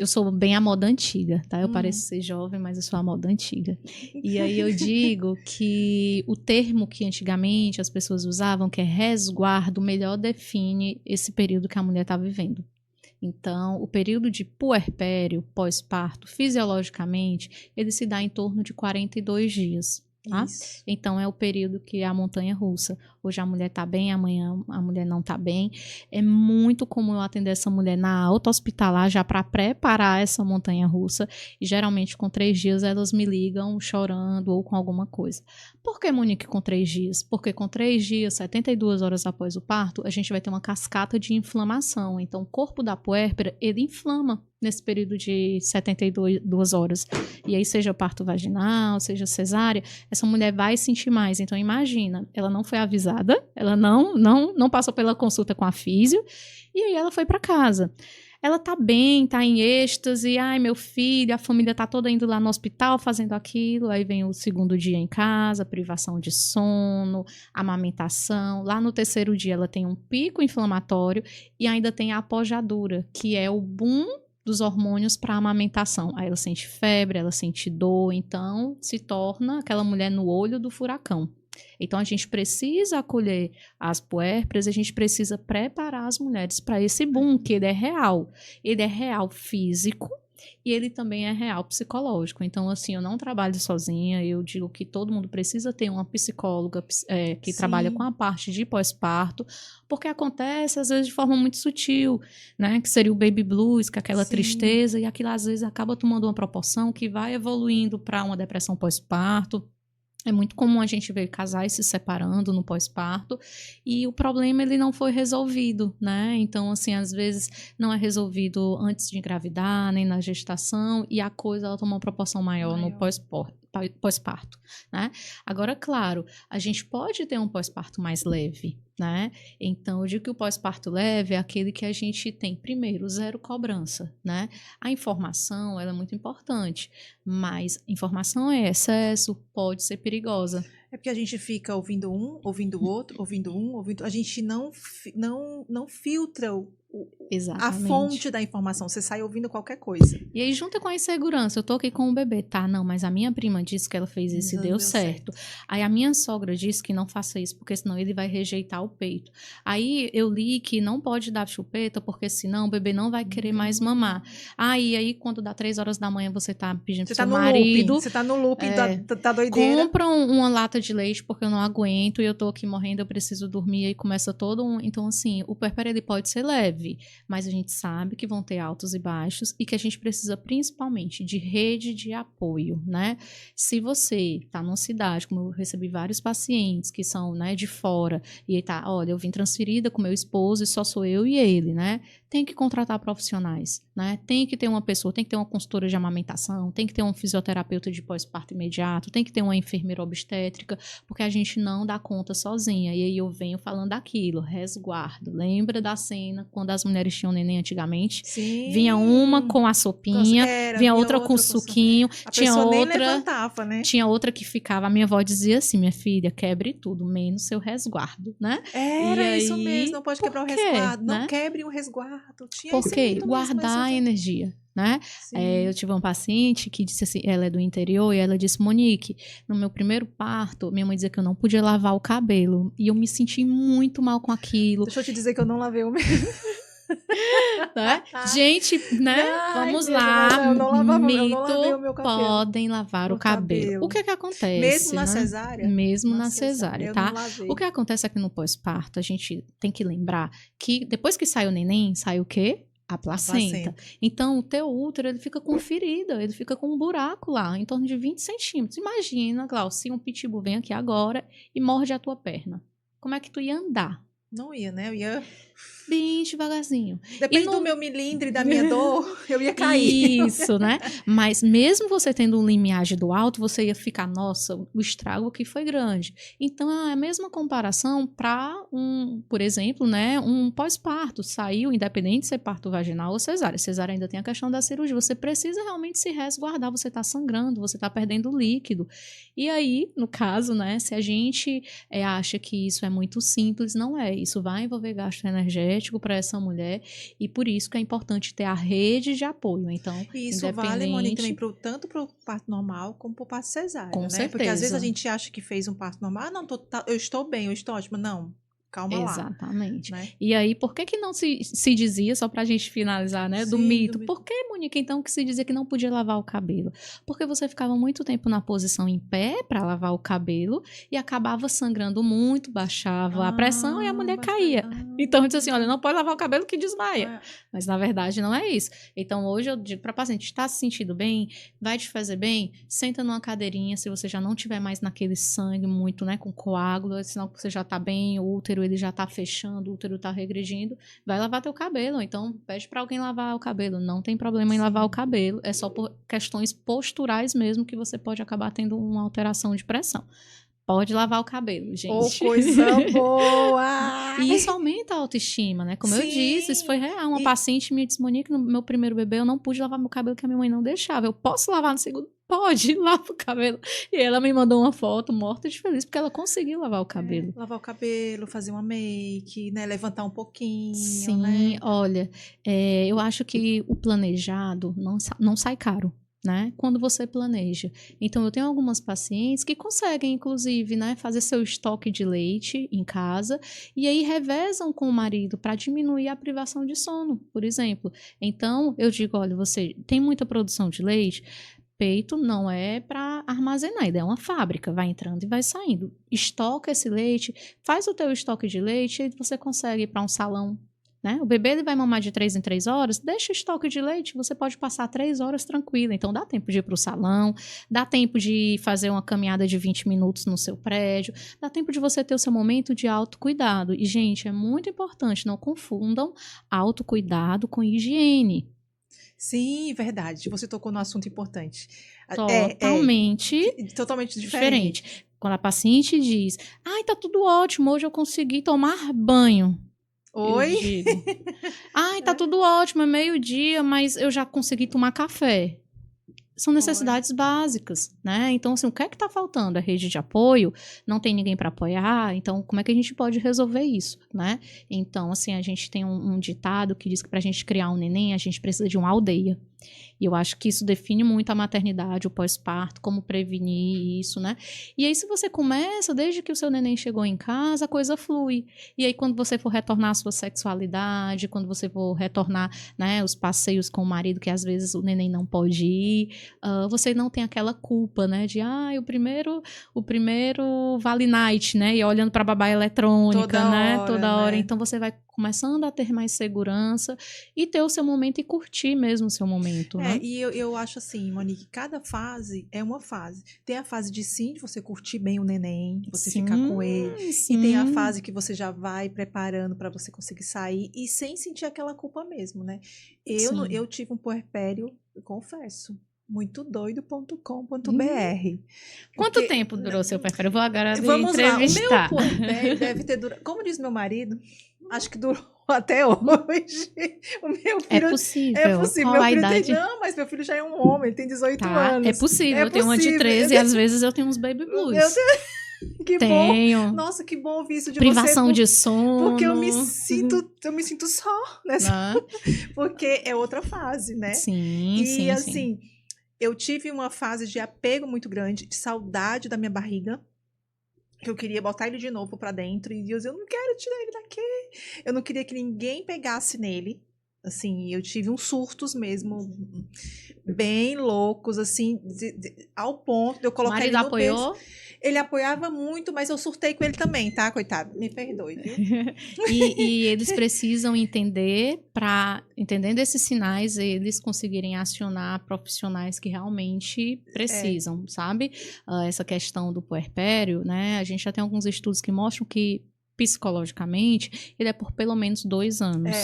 sou bem a moda antiga, tá? Eu pareço ser jovem, mas eu sou a moda antiga. E aí eu digo que o termo que antigamente as pessoas usavam, que é resguardo, melhor define esse período que a mulher está vivendo. Então, o período de puerpério, pós-parto, fisiologicamente, ele se dá em torno de 42 dias. tá? Isso. Então, é o período que é a montanha-russa. Hoje a mulher tá bem, amanhã a mulher não tá bem. É muito comum eu atender essa mulher na alta hospitalar já para preparar essa montanha-russa. E geralmente com 3 dias elas me ligam chorando ou com alguma coisa. Por que, Monique, com 3 dias? Porque com 3 dias, 72 horas após o parto, a gente vai ter uma cascata de inflamação. Então, o corpo da puérpera, ele inflama nesse período de 72 horas. E aí, seja parto vaginal, seja cesárea, essa mulher vai sentir mais. Então, imagina, ela não foi avisada, ela não passou pela consulta com a físio, e aí ela foi para casa. Ela tá bem, tá em êxtase, ai, meu filho, a família tá toda indo lá no hospital fazendo aquilo, aí vem o segundo dia em casa, privação de sono, amamentação. Lá no terceiro dia ela tem um pico inflamatório e ainda tem a apojadura, que é o boom dos hormônios para amamentação. Aí ela sente febre, ela sente dor, então se torna aquela mulher no olho do furacão. Então a gente precisa acolher as puérperas, a gente precisa preparar as mulheres para esse boom, que ele é real. Ele é real físico e ele também é real psicológico. Então, assim, eu não trabalho sozinha, eu digo que todo mundo precisa ter uma psicóloga que trabalha com a parte de pós-parto, porque acontece, às vezes, de forma muito sutil, né? Que seria o baby blues, que é aquela tristeza, e aquilo, às vezes, acaba tomando uma proporção que vai evoluindo para uma depressão pós-parto. É muito comum a gente ver casais se separando no pós-parto e o problema ele não foi resolvido, né? Então, assim, às vezes não é resolvido antes de engravidar, nem na gestação, e a coisa ela toma uma proporção maior. No pós-parto, né? Agora, claro, a gente pode ter um pós-parto mais leve, né? Então, eu digo que o pós-parto leve é aquele que a gente tem, primeiro, zero cobrança, né? A informação, ela é muito importante, mas informação é excesso, pode ser perigosa. É porque a gente fica ouvindo um, ouvindo o outro, ouvindo um, ouvindo... A gente não filtra a fonte da informação. Você sai ouvindo qualquer coisa. E aí, junta com a insegurança. Eu tô aqui com o bebê, tá? Não, mas a minha prima disse que ela fez isso e deu certo. Aí a minha sogra disse que não faça isso, porque senão ele vai rejeitar o peito. Aí eu li que não pode dar chupeta, porque senão o bebê não vai querer mais mamar. Aí quando dá 3 horas da manhã, você tá pedindo pro seu marido... Você tá no looping da doideira. Compra uma lata de leite, porque eu não aguento, e eu tô aqui morrendo, eu preciso dormir, aí começa todo um... Então, assim, o puerpério, ele pode ser leve, mas a gente sabe que vão ter altos e baixos e que a gente precisa principalmente de rede de apoio, né? Se você está numa cidade, como eu recebi vários pacientes que são, né, de fora, e aí tá, olha, eu vim transferida com meu esposo e só sou eu e ele, né? Tem que contratar profissionais, né? Tem que ter uma pessoa, tem que ter uma consultora de amamentação, tem que ter um fisioterapeuta de pós-parto imediato, tem que ter uma enfermeira obstétrica, porque a gente não dá conta sozinha. E aí eu venho falando daquilo, resguardo. Lembra da cena quando as mulheres tinham neném antigamente? Sim. Vinha uma com a sopinha, vinha outra com o suquinho, tinha outra, nem levantava, né? Tinha outra que ficava, a minha avó dizia assim, minha filha, quebre tudo, menos seu resguardo, né? Era isso mesmo, não pode quebrar o resguardo, né? Não quebre o resguardo. Porque guardar a energia, né? Eu tive uma paciente que disse assim, ela é do interior, e ela disse, Monique, no meu primeiro parto, minha mãe dizia que eu não podia lavar o cabelo, e eu me senti muito mal com aquilo. Deixa eu te dizer que eu não lavei o meu. Né? Gente, né? Vamos lá. Eu não lavei o meu cabelo. Podem lavar o cabelo. O que acontece? Mesmo na né? cesárea? Mesmo na cesárea, tá? Eu não lavei. O que acontece aqui no pós-parto, a gente tem que lembrar que depois que sai o neném, sai o quê? A placenta. Então, o teu útero, ele fica com ferida, ele fica com um buraco lá, em torno de 20 centímetros. Imagina, Glaucio, se um pitbull vem aqui agora e morde a tua perna. Como é que tu ia andar? Não ia, né? Eu ia... bem devagarzinho. Depende do meu milímetro e da minha dor, eu ia cair. Isso, né? Mas mesmo você tendo um limiagem do alto, você ia ficar, nossa, o estrago aqui foi grande. Então, é a mesma comparação para por exemplo, né, um pós-parto. Saiu, independente de ser parto vaginal ou cesárea. Cesárea ainda tem a questão da cirurgia. Você precisa realmente se resguardar. Você está sangrando, você está perdendo líquido. E aí, no caso, né, se a gente acha que isso é muito simples, não é. Isso vai envolver gasto energético para essa mulher, e por isso que é importante ter a rede de apoio. Então, isso vale, Monique, também tanto para o parto normal como para o parto cesárea, com né? certeza. Porque às vezes a gente acha que fez um parto normal, não, eu estou bem, eu estou ótima. Não, calma lá. Exatamente. Né? E aí, por que não se dizia, só pra gente finalizar, né, do Sim, mito? do mito. Por que, Monique, então, que se dizia que não podia lavar o cabelo? Porque você ficava muito tempo na posição em pé pra lavar o cabelo e acabava sangrando muito, baixava a pressão e a mulher caía. Então, eu disse assim, olha, não pode lavar o cabelo que desmaia. Mas, na verdade, não é isso. Então, hoje eu digo para paciente, está se sentindo bem? Vai te fazer bem? Senta numa cadeirinha, se você já não tiver mais naquele sangue muito, né, com coágulo, é sinal que você já está bem, o útero ele já está fechando, o útero está regredindo, vai lavar teu cabelo. Então, pede para alguém lavar o cabelo. Não tem problema em lavar o cabelo. É só por questões posturais mesmo que você pode acabar tendo uma alteração de pressão. Pode lavar o cabelo, gente. Oh, coisa boa! E isso aumenta a autoestima, né? Como eu disse, isso foi real. Uma paciente me disse, Monique, no meu primeiro bebê eu não pude lavar meu cabelo porque a minha mãe não deixava. Eu posso lavar no segundo? Pode, lava o cabelo. E ela me mandou uma foto morta de feliz porque ela conseguiu lavar o cabelo. Lavar o cabelo, fazer uma make, né? Levantar um pouquinho, Sim, né? olha, eu acho que o planejado não sai caro. Né? Quando você planeja. Então, eu tenho algumas pacientes que conseguem, inclusive, né, fazer seu estoque de leite em casa e aí revezam com o marido para diminuir a privação de sono, por exemplo. Então, eu digo, olha, você tem muita produção de leite, peito não é para armazenar, é uma fábrica, vai entrando e vai saindo. Estoca esse leite, faz o teu estoque de leite e você consegue ir para um salão. Né? O bebê ele vai mamar de 3 em 3 horas, deixa o estoque de leite, você pode passar 3 horas tranquila. Então, dá tempo de ir para o salão, dá tempo de fazer uma caminhada de 20 minutos no seu prédio, dá tempo de você ter o seu momento de autocuidado. E, gente, é muito importante, não confundam autocuidado com higiene. Sim, verdade. Você tocou num assunto importante. Totalmente diferente. Quando a paciente diz, ai, tá tudo ótimo, hoje eu consegui tomar banho. Oi? Eu digo, ai, tá tudo ótimo, é meio-dia, mas eu já consegui tomar café. São necessidades básicas, né? Então, assim, o que é que tá faltando? A rede de apoio? Não tem ninguém para apoiar? Então, como é que a gente pode resolver isso, né? Então, assim, a gente tem um ditado que diz que pra gente criar um neném, a gente precisa de uma aldeia. E eu acho que isso define muito a maternidade, o pós-parto, como prevenir isso, né? E aí, se você começa, desde que o seu neném chegou em casa, a coisa flui. E aí, quando você for retornar à sua sexualidade, quando você for retornar, né, os passeios com o marido, que às vezes o neném não pode ir, você não tem aquela culpa, né? De, o primeiro Vale Night, né? E olhando para a babá eletrônica, toda hora. Então, você vai começando a ter mais segurança e ter o seu momento e curtir mesmo o seu momento, né? E eu acho assim, Monique, cada fase é uma fase. Tem a fase de você curtir bem o neném, você ficar com ele. Sim. E tem a fase que você já vai preparando para você conseguir sair e sem sentir aquela culpa mesmo, né? Eu tive um puerpério, eu confesso, muito doido.com.br. Quanto tempo durou seu puerpério? Eu vou agora Vamos entrevistar. Lá, o meu puerpério deve ter durado, como diz meu marido, acho que durou até hoje. O meu filho, é possível. É possível. Qual meu filho a idade? Não, mas meu filho já é um homem, ele tem 18 anos. É possível. Eu tenho uma de 13 e às vezes eu tenho uns baby blues. Que bom. Nossa, que bom ouvir isso de privação você. De sono. Porque eu me sinto só nessa. Porque é outra fase, né? Sim, e assim, eu tive uma fase de apego muito grande, de saudade da minha barriga. Que eu queria botar ele de novo pra dentro. E eu não quero tirar ele daqui. Eu não queria que ninguém pegasse nele. Assim, eu tive uns surtos mesmo, bem loucos, assim, ao ponto de eu colocar ele no apoiou? peso. Ele apoiava muito, mas eu surtei com ele também, tá, coitado? Me perdoe, viu? e eles precisam entender, entendendo esses sinais, eles conseguirem acionar profissionais que realmente precisam, sabe? Essa questão do puerpério, né? A gente já tem alguns estudos que mostram que psicologicamente, ele é por pelo menos 2 anos.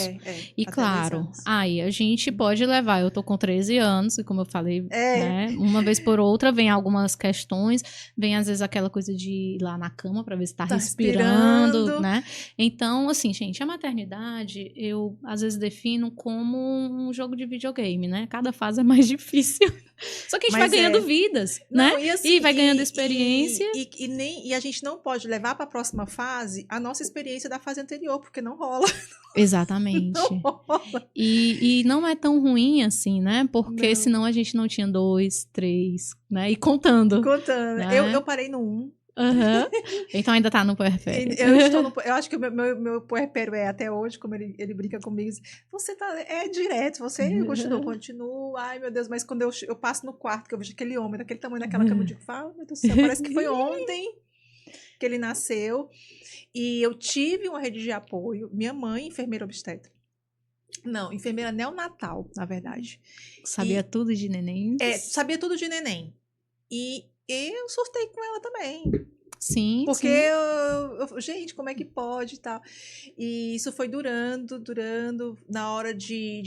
E claro, aí a gente pode levar, eu tô com 13 anos, e como eu falei, né, uma vez por outra vem algumas questões, vem às vezes aquela coisa de ir lá na cama pra ver se tá respirando, né? Então, assim, gente, a maternidade, eu às vezes defino como um jogo de videogame, né? Cada fase é mais difícil. Só que a gente vai ganhando vidas, né? E vai ganhando experiência. E a gente não pode levar para a próxima fase a nossa experiência da fase anterior, porque não rola. Exatamente. Não rola. E não é tão ruim assim, né? Porque senão a gente não tinha 2, 3, né? E contando. Né? Eu parei no 1. Uhum. Então ainda tá no puerpério. Eu acho que o meu puerpério é até hoje, como ele brinca comigo, você é direto, você continua, ai meu Deus, mas quando eu passo no quarto, que eu vejo aquele homem daquele tamanho, daquela cama, eu digo, fala, meu Deus do céu, parece que foi ontem que ele nasceu. E eu tive uma rede de apoio, minha mãe, enfermeira obstetra. Não, enfermeira neonatal, na verdade. Sabia tudo de neném? Sabia tudo de neném. E eu surtei com ela também. Sim, porque sim. Gente, como é que pode e tal? E isso foi durando. Na hora de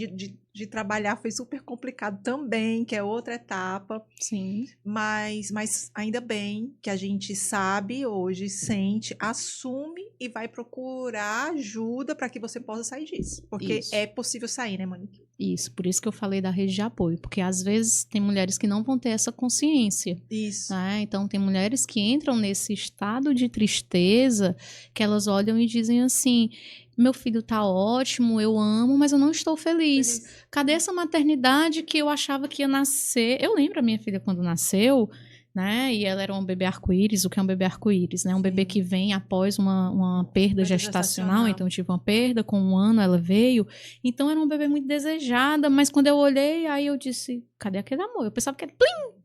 trabalhar foi super complicado também, que é outra etapa. Sim. Mas ainda bem que a gente sabe hoje, sente, assume e vai procurar ajuda para que você possa sair disso. Porque é possível sair, né, Monique? Isso, por isso que eu falei da rede de apoio, porque às vezes tem mulheres que não vão ter essa consciência. Isso. Né? Então, tem mulheres que entram nesse estado de tristeza, que elas olham e dizem assim, meu filho tá ótimo, eu amo, mas eu não estou feliz. Cadê essa maternidade que eu achava que ia nascer? Eu lembro a minha filha quando nasceu, né? E ela era um bebê arco-íris. O que é um bebê arco-íris, né? Um bebê que vem após uma perda gestacional. Então, eu tive uma perda, com 1 ano ela veio. Então, era um bebê muito desejada. Mas quando eu olhei, aí eu disse, cadê aquele amor? Eu pensava que era plim!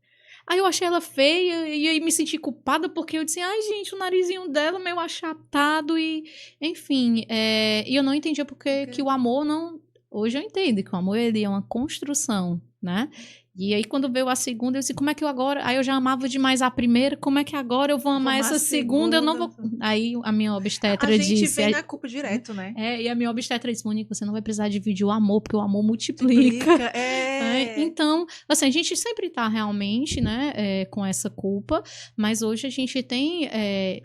Aí eu achei ela feia e aí me senti culpada porque eu disse, ai gente, o narizinho dela meio achatado e... Enfim, e eu não entendia porque que o amor não... Hoje eu entendo que o amor, ele é uma construção, né? E aí, quando veio a segunda, eu disse, como é que eu agora... Aí eu já amava demais a primeira, como é que agora eu vou amar essa segunda? Eu não vou... Aí a minha obstetra disse... A gente vem na culpa direto, né? E a minha obstetra disse, Monique, você não vai precisar dividir o amor, porque o amor multiplica. Então, assim, a gente sempre tá realmente, né, com essa culpa, mas hoje a gente tem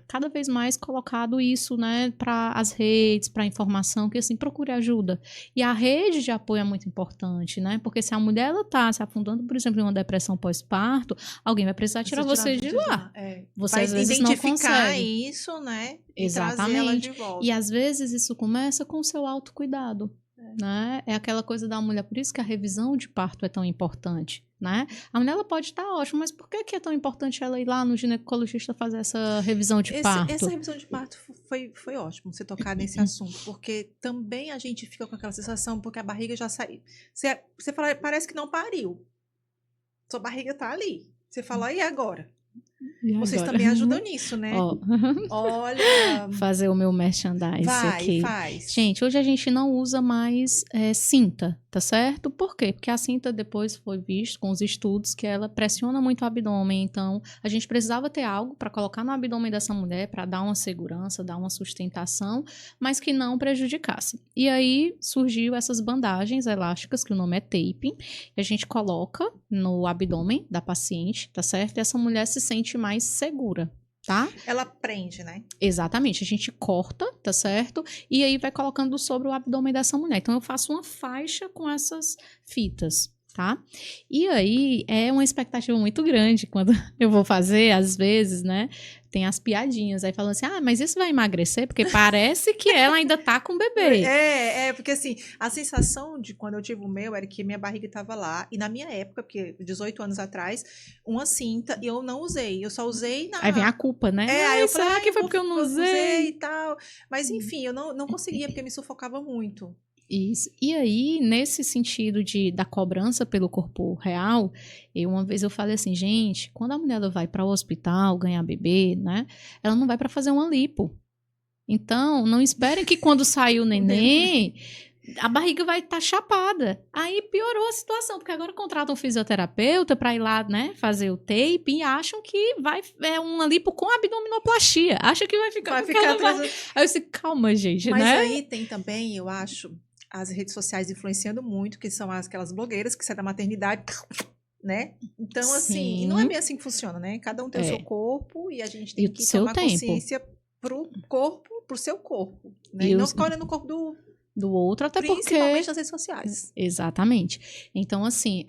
cada vez mais colocado isso, né, para as redes, para a informação, que assim, procure ajuda. E a rede de apoio é muito importante, né? Porque se a mulher, ela tá se afundando, por exemplo, em uma depressão pós-parto, alguém vai precisar tirar você de lá. Você vai às vezes não consegue. Identificar isso, né? Exatamente. E trazer ela de volta. E às vezes isso começa com o seu autocuidado. Né? É aquela coisa da mulher, por isso que a revisão de parto é tão importante, né? A mulher, ela pode estar ótima, mas por que é tão importante ela ir lá no ginecologista fazer essa revisão de parto? Essa revisão de parto foi ótimo você tocar nesse assunto, porque também a gente fica com aquela sensação, porque a barriga já saiu. Você fala, parece que não pariu. Sua barriga tá ali. Você fala, e agora? Vocês também ajudam nisso, né? Olha... Fazer o meu merchandise aqui. Faz. Gente, hoje a gente não usa mais cinta, tá certo? Por quê? Porque a cinta depois foi visto com os estudos que ela pressiona muito o abdômen. Então, a gente precisava ter algo para colocar no abdômen dessa mulher para dar uma segurança, dar uma sustentação, mas que não prejudicasse. E aí, surgiu essas bandagens elásticas, que o nome é taping, que a gente coloca no abdômen da paciente, tá certo? E essa mulher se sente mais segura, tá? Ela prende, né? Exatamente, a gente corta, tá certo? E aí vai colocando sobre o abdômen dessa mulher. Então eu faço uma faixa com essas fitas, tá? E aí é uma expectativa muito grande quando eu vou fazer, às vezes, né? Tem as piadinhas, aí falando assim, mas isso vai emagrecer? Porque parece que ela ainda tá com o bebê. Porque assim, a sensação de quando eu tive o meu era que minha barriga estava lá, e na minha época, porque 18 anos atrás, uma cinta, e eu não usei, eu só usei na... Aí vem a culpa, né? Aí eu falei, será que foi porque eu não usei? E tal. Mas enfim, eu não conseguia, porque me sufocava muito. Isso. E aí, nesse sentido da cobrança pelo corpo real, uma vez eu falei assim, gente, quando a mulher ela vai para o hospital ganhar bebê, né, ela não vai para fazer uma lipo. Então, não esperem que quando sair o neném, a barriga vai estar chapada. Aí piorou a situação, porque agora contratam um fisioterapeuta para ir lá, né, fazer o tape e acham que uma lipo com abdominoplastia. Acham que vai ficar Aí eu disse, calma, gente, Mas né? Mas aí tem também, eu acho, as redes sociais influenciando muito, que são aquelas blogueiras que saem da maternidade, né? Então, assim, não é bem assim que funciona, né? Cada um tem o seu corpo e a gente tem que tomar consciência pro seu corpo, né? E não ficar olhando o corpo do outro, até Principalmente porque... nas redes sociais. Exatamente. Então, assim,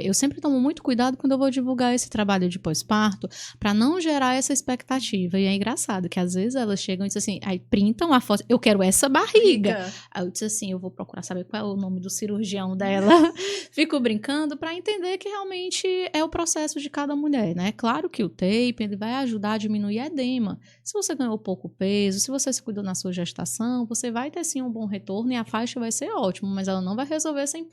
eu sempre tomo muito cuidado quando eu vou divulgar esse trabalho de pós-parto, para não gerar essa expectativa. E é engraçado que às vezes elas chegam e dizem assim, aí printam a foto, eu quero essa barriga. Aí eu disse assim, eu vou procurar saber qual é o nome do cirurgião dela. Fico brincando para entender que realmente é o processo de cada mulher, né? Claro que o tape, ele vai ajudar a diminuir edema. Se você ganhou pouco peso, se você se cuidou na sua gestação, você vai ter sim um bom retorno e a faixa vai ser ótima, mas ela não vai resolver 100%.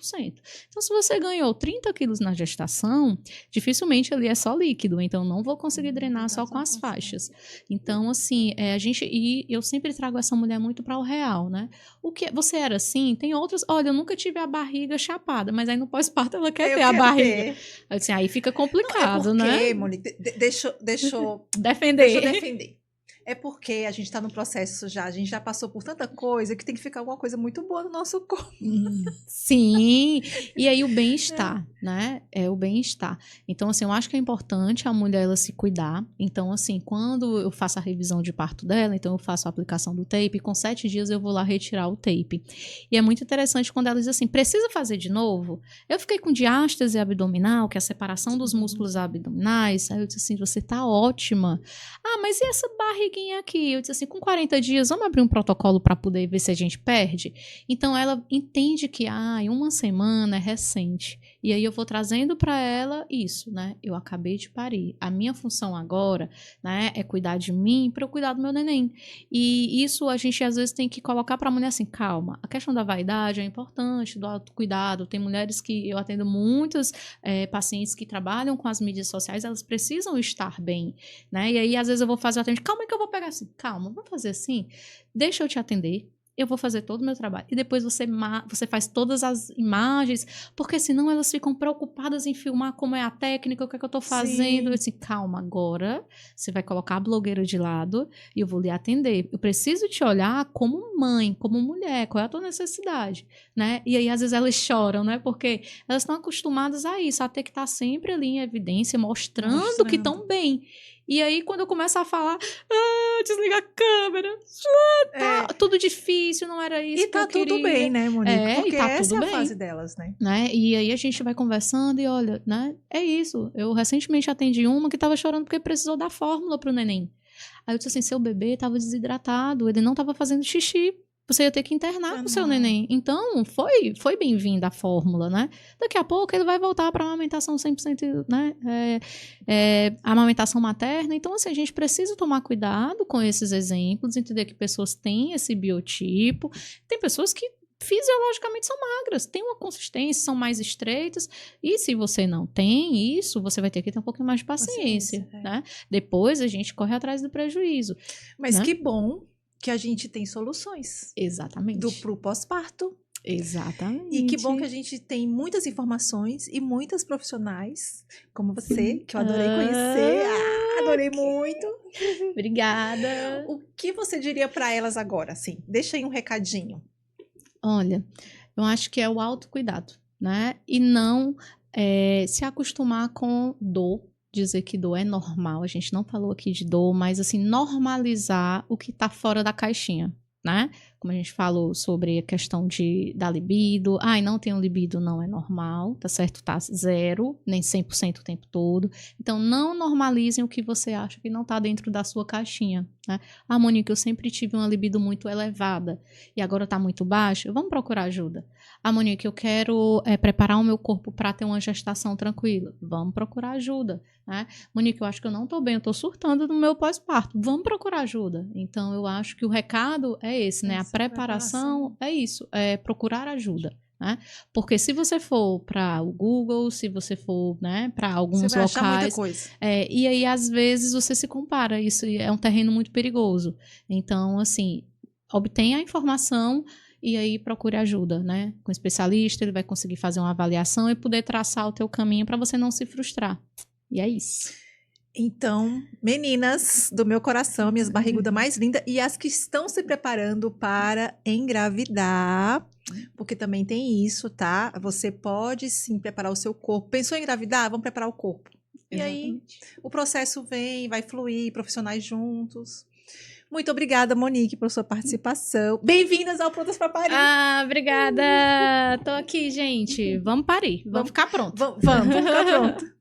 Então, se você ganhou 30 quilos na gestação, dificilmente ali é só líquido, então não vou conseguir drenar só com as faixas. Então, assim, e eu sempre trago essa mulher muito para o real, né? O que você era assim? Tem outras, olha, eu nunca tive a barriga chapada, mas aí no pós-parto ela quer ter a barriga. Assim, aí fica complicado, não, né? Monique, deixa eu defender. É porque a gente está no processo já, a gente já passou por tanta coisa que tem que ficar alguma coisa muito boa no nosso corpo. Sim, e aí o bem-estar, né? É o bem-estar. Então, assim, eu acho que é importante a mulher ela se cuidar. Então, assim, quando eu faço a revisão de parto dela, então eu faço a aplicação do tape, com 7 dias eu vou lá retirar o tape. E é muito interessante quando ela diz assim, precisa fazer de novo? Eu fiquei com diástase abdominal, que é a separação dos músculos abdominais. Aí eu disse assim, você tá ótima. Ah, mas e essa barriguinha aqui? Eu disse assim, com 40 dias, vamos abrir um protocolo para poder ver se a gente perde? Então, ela entende que, em uma semana é recente. E aí eu vou trazendo para ela isso, né? Eu acabei de parir. A minha função agora, né, é cuidar de mim para eu cuidar do meu neném. E isso a gente às vezes tem que colocar para a mulher assim, calma. A questão da vaidade é importante, do autocuidado. Tem mulheres que eu atendo muitas pacientes que trabalham com as mídias sociais, elas precisam estar bem, né? E aí às vezes eu vou fazer o atendimento, calma que eu vou pegar assim, calma, vamos fazer assim, deixa eu te atender. Eu vou fazer todo o meu trabalho. E depois você faz todas as imagens, porque senão elas ficam preocupadas em filmar como é a técnica, o que é que eu tô fazendo. Eu disse, calma, agora você vai colocar a blogueira de lado e eu vou lhe atender. Eu preciso te olhar como mãe, como mulher, qual é a tua necessidade, né? E aí, às vezes, elas choram, né? Porque elas estão acostumadas a isso, a ter que estar sempre ali em evidência, mostrando que estão bem. E aí, quando eu começo a falar, desliga a câmera, tá tudo difícil, não era isso que eu queria. E tá tudo bem, né, Monique? Porque tá essa tudo é a bem, fase delas, né? E aí a gente vai conversando e olha, né? É isso. Eu recentemente atendi uma que tava chorando porque precisou da fórmula pro neném. Aí eu disse assim, seu bebê tava desidratado, ele não tava fazendo xixi. Você ia ter que internar com o seu neném. Então, foi bem-vinda a fórmula, né? Daqui a pouco ele vai voltar para a amamentação 100%, né? Amamentação materna. Então, assim, a gente precisa tomar cuidado com esses exemplos, entender que pessoas têm esse biotipo. Tem pessoas que fisiologicamente são magras, têm uma consistência, são mais estreitas. E se você não tem isso, você vai ter que ter um pouquinho mais de paciência, né? Depois a gente corre atrás do prejuízo. Mas né? que bom que a gente tem soluções. Exatamente. Pro pós-parto. Exatamente. E que bom que a gente tem muitas informações e muitas profissionais, como você, que eu adorei conhecer. Adorei muito. Obrigada. O que você diria para elas agora, assim? Deixa aí um recadinho. Olha, eu acho que é o autocuidado, né? E não se acostumar com dor. Dizer que dor é normal, a gente não falou aqui de dor, mas assim, normalizar o que tá fora da caixinha, né? Como a gente falou sobre a questão da libido, não tenho libido, não é normal, tá certo? Tá 0, nem 100% o tempo todo. Então, não normalizem o que você acha que não tá dentro da sua caixinha, né? Monique, eu sempre tive uma libido muito elevada e agora tá muito baixa, vamos procurar ajuda. Monique, eu quero preparar o meu corpo para ter uma gestação tranquila, vamos procurar ajuda, né? Monique, eu acho que eu não tô bem, eu tô surtando no meu pós-parto, vamos procurar ajuda. Então, eu acho que o recado é esse, né? A preparação é isso, é procurar ajuda, né? Porque se você for para o Google, se você for, né, para alguns você vai locais, achar muita coisa. E aí às vezes você se compara, isso é um terreno muito perigoso. Então, assim, obtenha a informação e aí procure ajuda, né? Com um especialista, ele vai conseguir fazer uma avaliação e poder traçar o teu caminho para você não se frustrar. E é isso. Então, meninas do meu coração, minhas barrigudas mais lindas e as que estão se preparando para engravidar, porque também tem isso, tá? Você pode sim preparar o seu corpo. Pensou em engravidar? Vamos preparar o corpo. Exatamente. E aí, o processo vai fluir, profissionais juntos. Muito obrigada, Monique, por sua participação. Bem-vindas ao Prontas para Parir. Obrigada. Tô aqui, gente. Vamos parir. Vamos ficar pronto. Vamos ficar pronto.